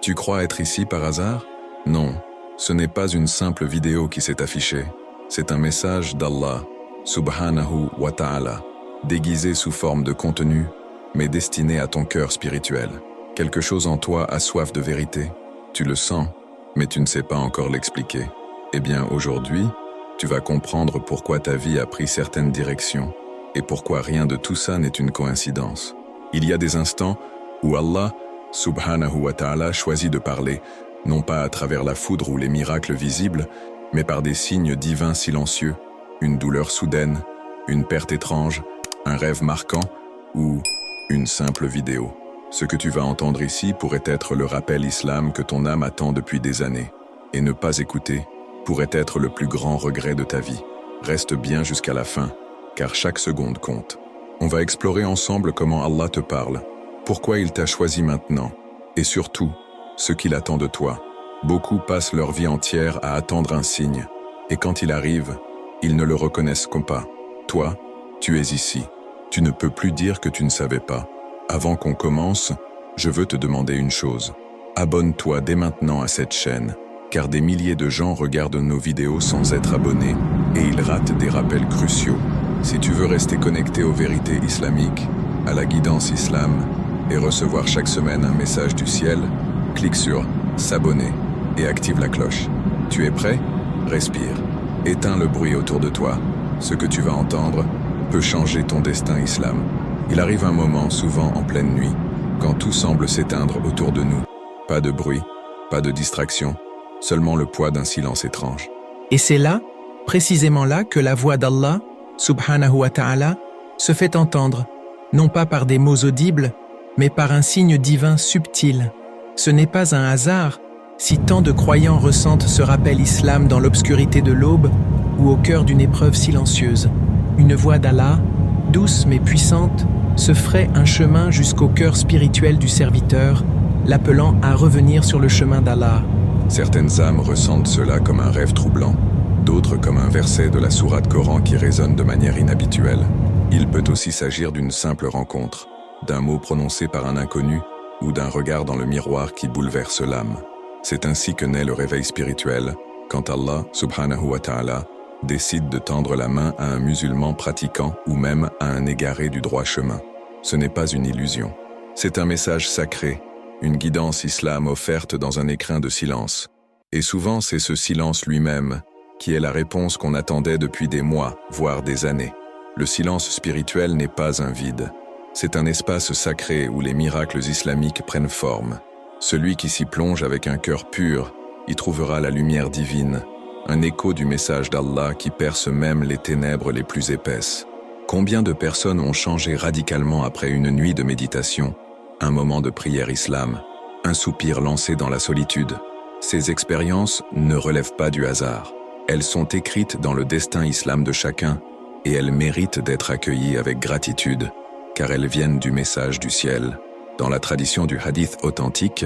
Tu crois être ici par hasard? Non, ce n'est pas une simple vidéo qui s'est affichée. C'est un message d'Allah, subhanahu wa ta'ala, déguisé sous forme de contenu, mais destiné à ton cœur spirituel. Quelque chose en toi a soif de vérité. Tu le sens, mais tu ne sais pas encore l'expliquer. Eh bien, aujourd'hui, tu vas comprendre pourquoi ta vie a pris certaines directions et pourquoi rien de tout ça n'est une coïncidence. Il y a des instants où Allah, subhanahu wa ta'ala, choisit de parler, non pas à travers la foudre ou les miracles visibles, mais par des signes divins silencieux, une douleur soudaine, une perte étrange, un rêve marquant ou une simple vidéo. Ce que tu vas entendre ici pourrait être le rappel islam que ton âme attend depuis des années. Et ne pas écouter pourrait être le plus grand regret de ta vie. Reste bien jusqu'à la fin, car chaque seconde compte. On va explorer ensemble comment Allah te parle, pourquoi il t'a choisi maintenant, et surtout, ce qu'il attend de toi. Beaucoup passent leur vie entière à attendre un signe, et quand il arrive, ils ne le reconnaissent pas. Toi, tu es ici. Tu ne peux plus dire que tu ne savais pas. Avant qu'on commence, je veux te demander une chose. Abonne-toi dès maintenant à cette chaîne, car des milliers de gens regardent nos vidéos sans être abonnés, et ils ratent des rappels cruciaux. Si tu veux rester connecté aux vérités islamiques, à la guidance islam, et recevoir chaque semaine un message du ciel, clique sur « S'abonner » et active la cloche. Tu es prêt? Respire. Éteins le bruit autour de toi. Ce que tu vas entendre peut changer ton destin islam. Il arrive un moment, souvent en pleine nuit, quand tout semble s'éteindre autour de nous. Pas de bruit, pas de distraction, seulement le poids d'un silence étrange. Et c'est là, précisément là, que la voix d'Allah, subhanahu wa ta'ala, se fait entendre, non pas par des mots audibles, mais par un signe divin subtil. Ce n'est pas un hasard si tant de croyants ressentent ce rappel islam dans l'obscurité de l'aube ou au cœur d'une épreuve silencieuse. Une voix d'Allah, douce mais puissante, se ferait un chemin jusqu'au cœur spirituel du serviteur, l'appelant à revenir sur le chemin d'Allah. Certaines âmes ressentent cela comme un rêve troublant, d'autres comme un verset de la sourate Coran qui résonne de manière inhabituelle. Il peut aussi s'agir d'une simple rencontre, d'un mot prononcé par un inconnu ou d'un regard dans le miroir qui bouleverse l'âme. C'est ainsi que naît le réveil spirituel, quand Allah, subhanahu wa ta'ala, décide de tendre la main à un musulman pratiquant ou même à un égaré du droit chemin. Ce n'est pas une illusion. C'est un message sacré, une guidance islam offerte dans un écrin de silence. Et souvent, c'est ce silence lui-même qui est la réponse qu'on attendait depuis des mois, voire des années. Le silence spirituel n'est pas un vide. C'est un espace sacré où les miracles islamiques prennent forme. Celui qui s'y plonge avec un cœur pur y trouvera la lumière divine, un écho du message d'Allah qui perce même les ténèbres les plus épaisses. Combien de personnes ont changé radicalement après une nuit de méditation, un moment de prière islam, un soupir lancé dans la solitude? Ces expériences ne relèvent pas du hasard. Elles sont écrites dans le destin islam de chacun et elles méritent d'être accueillies avec gratitude, car elles viennent du message du ciel. Dans la tradition du hadith authentique,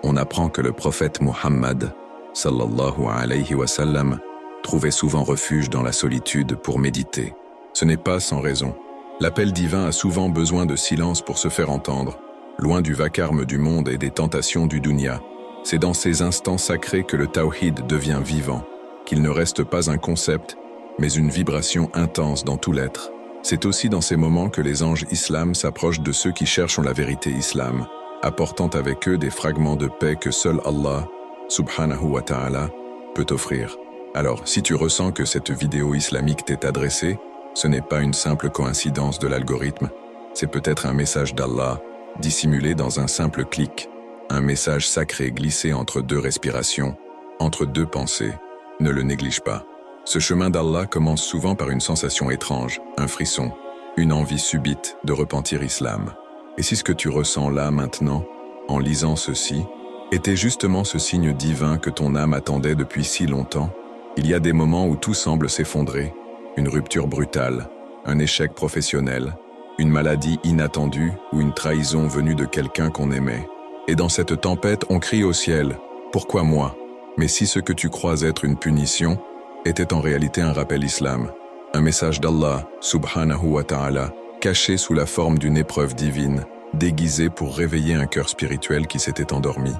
on apprend que le prophète Muhammad, sallallahu alayhi wa sallam, trouvait souvent refuge dans la solitude pour méditer. Ce n'est pas sans raison. L'appel divin a souvent besoin de silence pour se faire entendre, loin du vacarme du monde et des tentations du dunya. C'est dans ces instants sacrés que le tawhid devient vivant, qu'il ne reste pas un concept, mais une vibration intense dans tout l'être. C'est aussi dans ces moments que les anges islam s'approchent de ceux qui cherchent la vérité islam, apportant avec eux des fragments de paix que seul Allah, subhanahu wa ta'ala, peut offrir. Alors, si tu ressens que cette vidéo islamique t'est adressée, ce n'est pas une simple coïncidence de l'algorithme, c'est peut-être un message d'Allah, dissimulé dans un simple clic, un message sacré glissé entre deux respirations, entre deux pensées. Ne le néglige pas. Ce chemin d'Allah commence souvent par une sensation étrange, un frisson, une envie subite de repentir islam. Et si ce que tu ressens là maintenant, en lisant ceci, était justement ce signe divin que ton âme attendait depuis si longtemps, il y a des moments où tout semble s'effondrer, une rupture brutale, un échec professionnel, une maladie inattendue ou une trahison venue de quelqu'un qu'on aimait. Et dans cette tempête, on crie au ciel, « Pourquoi moi ?» Mais si ce que tu crois être une punition était en réalité un rappel islam, un message d'Allah, subhanahu wa ta'ala, caché sous la forme d'une épreuve divine, déguisé pour réveiller un cœur spirituel qui s'était endormi.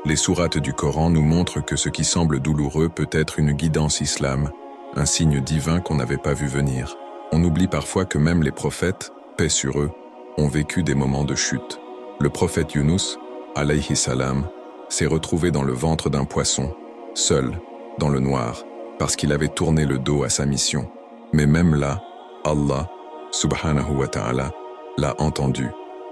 Les sourates du Coran nous montrent que ce qui semble douloureux peut être une guidance islam, un signe divin qu'on n'avait pas vu venir. On oublie parfois que même les prophètes, paix sur eux, ont vécu des moments de chute. Le prophète Yunus, alayhi salam, s'est retrouvé dans le ventre d'un poisson, seul, dans le noir, parce qu'il avait tourné le dos à sa mission. Mais même là, Allah, subhanahu wa ta'ala, l'a entendu.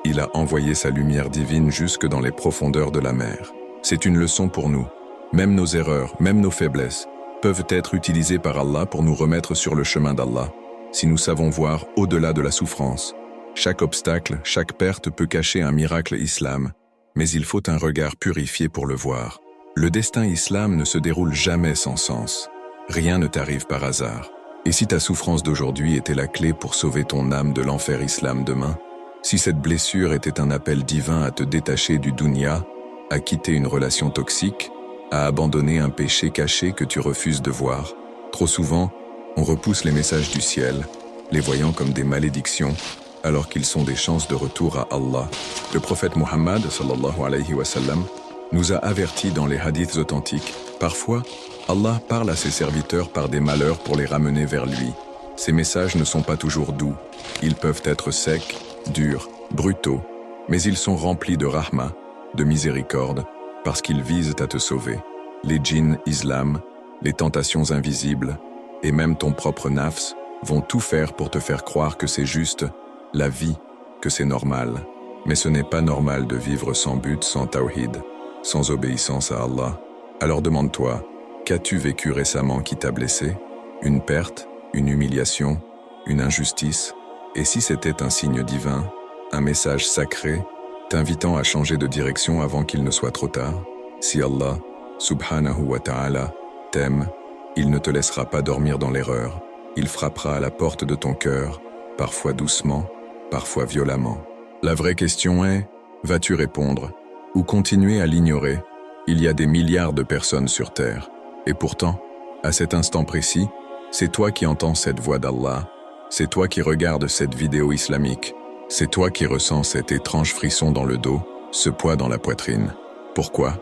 Il a envoyé sa lumière divine jusque dans les profondeurs de la mer. C'est une leçon pour nous. Même nos erreurs, même nos faiblesses, peuvent être utilisées par Allah pour nous remettre sur le chemin d'Allah, si nous savons voir au-delà de la souffrance. Chaque obstacle, chaque perte peut cacher un miracle islam, mais il faut un regard purifié pour le voir. Le destin islam ne se déroule jamais sans sens. Rien ne t'arrive par hasard. Et si ta souffrance d'aujourd'hui était la clé pour sauver ton âme de l'enfer islam demain, si cette blessure était un appel divin à te détacher du dunya, à quitter une relation toxique, à abandonner un péché caché que tu refuses de voir, trop souvent, on repousse les messages du ciel, les voyant comme des malédictions, alors qu'ils sont des chances de retour à Allah. Le prophète Muhammad, sallallahu alayhi wa sallam, nous a avertis dans les hadiths authentiques. Parfois, Allah parle à ses serviteurs par des malheurs pour les ramener vers lui. Ces messages ne sont pas toujours doux. Ils peuvent être secs, durs, brutaux, mais ils sont remplis de rahma, de miséricorde, parce qu'ils visent à te sauver. Les djinns islam, les tentations invisibles, et même ton propre nafs vont tout faire pour te faire croire que c'est juste, la vie, que c'est normal. Mais ce n'est pas normal de vivre sans but, sans tawhid, sans obéissance à Allah. Alors demande-toi, qu'as-tu vécu récemment qui t'a blessé? Une perte, une humiliation, une injustice? Et si c'était un signe divin, un message sacré, t'invitant à changer de direction avant qu'il ne soit trop tard? Si Allah, subhanahu wa ta'ala, t'aime, il ne te laissera pas dormir dans l'erreur. Il frappera à la porte de ton cœur, parfois doucement, parfois violemment. La vraie question est, vas-tu répondre ou continuer à l'ignorer? Il y a des milliards de personnes sur Terre. Et pourtant, à cet instant précis, c'est toi qui entends cette voix d'Allah, c'est toi qui regardes cette vidéo islamique, c'est toi qui ressens cet étrange frisson dans le dos, ce poids dans la poitrine. Pourquoi?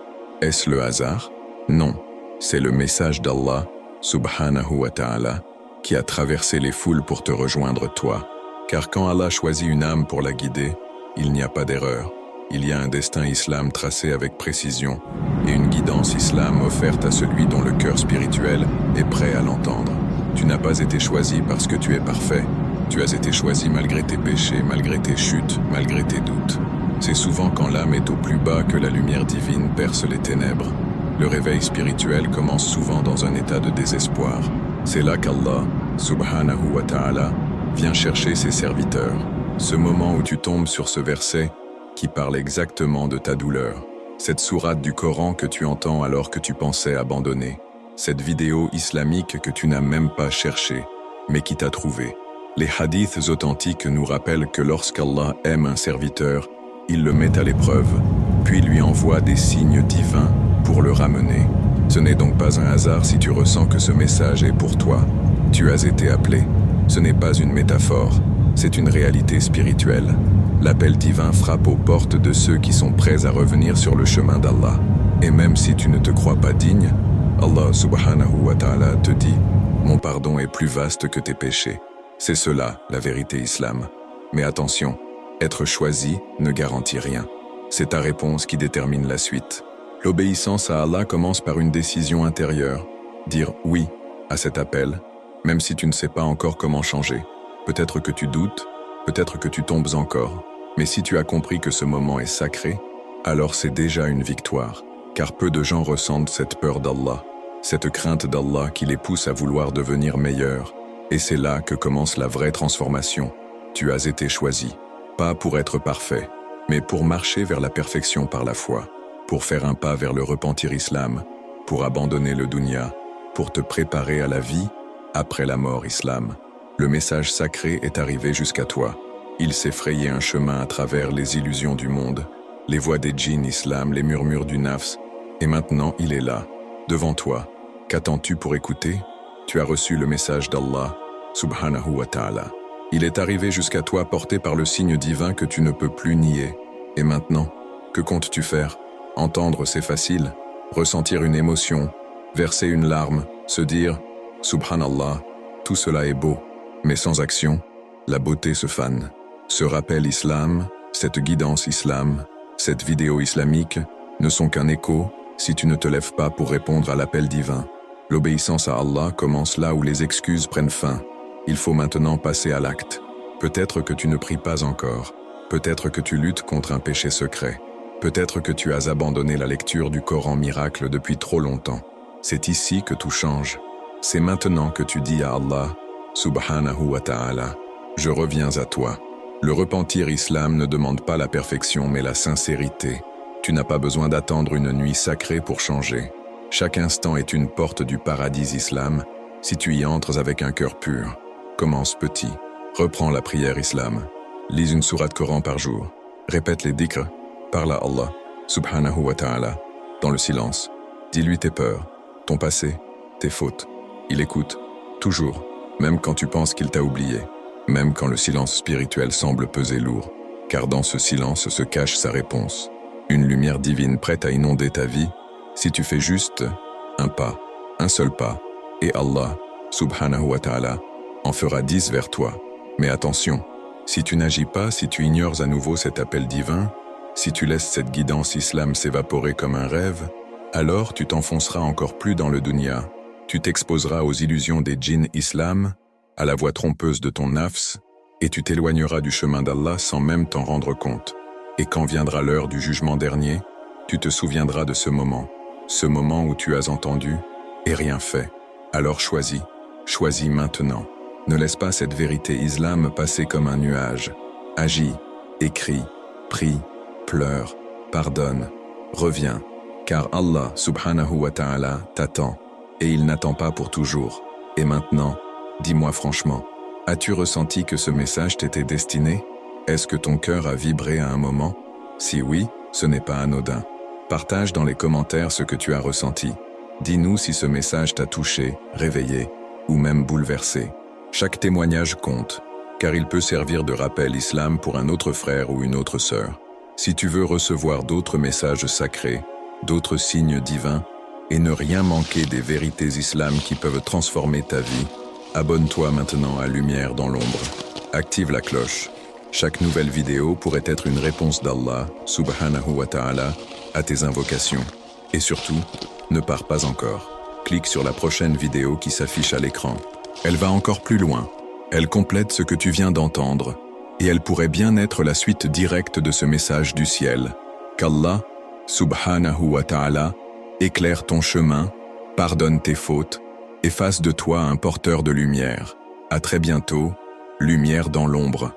Est-ce le hasard? Non, c'est le message d'Allah, subhanahu wa ta'ala, qui a traversé les foules pour te rejoindre toi. Car quand Allah choisit une âme pour la guider, il n'y a pas d'erreur. Il y a un destin islam tracé avec précision et une guidance islam offerte à celui dont le cœur spirituel est prêt à l'entendre. Tu n'as pas été choisi parce que tu es parfait. Tu as été choisi malgré tes péchés, malgré tes chutes, malgré tes doutes. C'est souvent quand l'âme est au plus bas que la lumière divine perce les ténèbres. Le réveil spirituel commence souvent dans un état de désespoir. C'est là qu'Allah, subhanahu wa ta'ala, vient chercher ses serviteurs. Ce moment où tu tombes sur ce verset qui parle exactement de ta douleur. Cette sourate du Coran que tu entends alors que tu pensais abandonner. Cette vidéo islamique que tu n'as même pas cherchée, mais qui t'a trouvé. Les hadiths authentiques nous rappellent que lorsqu'Allah aime un serviteur, il le met à l'épreuve, puis lui envoie des signes divins pour le ramener. Ce n'est donc pas un hasard si tu ressens que ce message est pour toi. Tu as été appelé. Ce n'est pas une métaphore, c'est une réalité spirituelle. L'appel divin frappe aux portes de ceux qui sont prêts à revenir sur le chemin d'Allah. Et même si tu ne te crois pas digne, Allah subhanahu wa ta'ala te dit « Mon pardon est plus vaste que tes péchés ». C'est cela, la vérité islam. Mais attention, être choisi ne garantit rien. C'est ta réponse qui détermine la suite. L'obéissance à Allah commence par une décision intérieure. Dire « oui » à cet appel, même si tu ne sais pas encore comment changer. Peut-être que tu doutes, peut-être que tu tombes encore. Mais si tu as compris que ce moment est sacré, alors c'est déjà une victoire. Car peu de gens ressentent cette peur d'Allah, cette crainte d'Allah qui les pousse à vouloir devenir meilleurs. Et c'est là que commence la vraie transformation. Tu as été choisi, pas pour être parfait, mais pour marcher vers la perfection par la foi, pour faire un pas vers le repentir islam, pour abandonner le dunya, pour te préparer à la vie après la mort islam. Le message sacré est arrivé jusqu'à toi. Il s'est frayé un chemin à travers les illusions du monde, les voix des djinns islam, les murmures du nafs, et maintenant il est là, devant toi. Qu'attends-tu pour écouter? Tu as reçu le message d'Allah, subhanahu wa ta'ala. Il est arrivé jusqu'à toi porté par le signe divin que tu ne peux plus nier. Et maintenant, que comptes-tu faire? Entendre, c'est facile. Ressentir une émotion, verser une larme, se dire « Subhanallah », tout cela est beau. Mais sans action, la beauté se fane. Ce rappel islam, cette guidance islam, cette vidéo islamique ne sont qu'un écho si tu ne te lèves pas pour répondre à l'appel divin. L'obéissance à Allah commence là où les excuses prennent fin. Il faut maintenant passer à l'acte. Peut-être que tu ne pries pas encore. Peut-être que tu luttes contre un péché secret. Peut-être que tu as abandonné la lecture du Coran miracle depuis trop longtemps. C'est ici que tout change. C'est maintenant que tu dis à Allah, Subhanahu wa ta'ala, je reviens à toi. Le repentir islam ne demande pas la perfection mais la sincérité. Tu n'as pas besoin d'attendre une nuit sacrée pour changer. Chaque instant est une porte du paradis islam si tu y entres avec un cœur pur. Commence petit. Reprends la prière islam. Lis une sourate Coran par jour. Répète les dhikrs. Parle à Allah, Subhanahu wa ta'ala, dans le silence. Dis-lui tes peurs, ton passé, tes fautes. Il écoute, toujours, même quand tu penses qu'il t'a oublié, même quand le silence spirituel semble peser lourd, car dans ce silence se cache sa réponse. Une lumière divine prête à inonder ta vie, si tu fais juste un pas, un seul pas, et Allah, Subhanahu wa ta'ala, en fera 10 vers toi. Mais attention, si tu n'agis pas, si tu ignores à nouveau cet appel divin, si tu laisses cette guidance islam s'évaporer comme un rêve, alors tu t'enfonceras encore plus dans le dunya. Tu t'exposeras aux illusions des djinns islam, à la voix trompeuse de ton nafs, et tu t'éloigneras du chemin d'Allah sans même t'en rendre compte. Et quand viendra l'heure du jugement dernier, tu te souviendras de ce moment où tu as entendu et rien fait. Alors choisis maintenant. Ne laisse pas cette vérité islam passer comme un nuage. Agis, écris, prie, pleure, pardonne, reviens, car Allah subhanahu wa ta'ala t'attend, et il n'attend pas pour toujours. Et maintenant, dis-moi franchement, as-tu ressenti que ce message t'était destiné? Est-ce que ton cœur a vibré à un moment? Si oui, ce n'est pas anodin. Partage dans les commentaires ce que tu as ressenti. Dis-nous si ce message t'a touché, réveillé, ou même bouleversé. Chaque témoignage compte, car il peut servir de rappel islam pour un autre frère ou une autre sœur. Si tu veux recevoir d'autres messages sacrés, d'autres signes divins, et ne rien manquer des vérités islam qui peuvent transformer ta vie, abonne-toi maintenant à Lumière dans l'ombre. Active la cloche. Chaque nouvelle vidéo pourrait être une réponse d'Allah, subhanahu wa ta'ala, à tes invocations. Et surtout, ne pars pas encore. Clique sur la prochaine vidéo qui s'affiche à l'écran. Elle va encore plus loin. Elle complète ce que tu viens d'entendre. Et elle pourrait bien être la suite directe de ce message du ciel. Qu'Allah, subhanahu wa ta'ala, éclaire ton chemin, pardonne tes fautes, et fasse de toi un porteur de lumière. À très bientôt, Lumière dans l'ombre.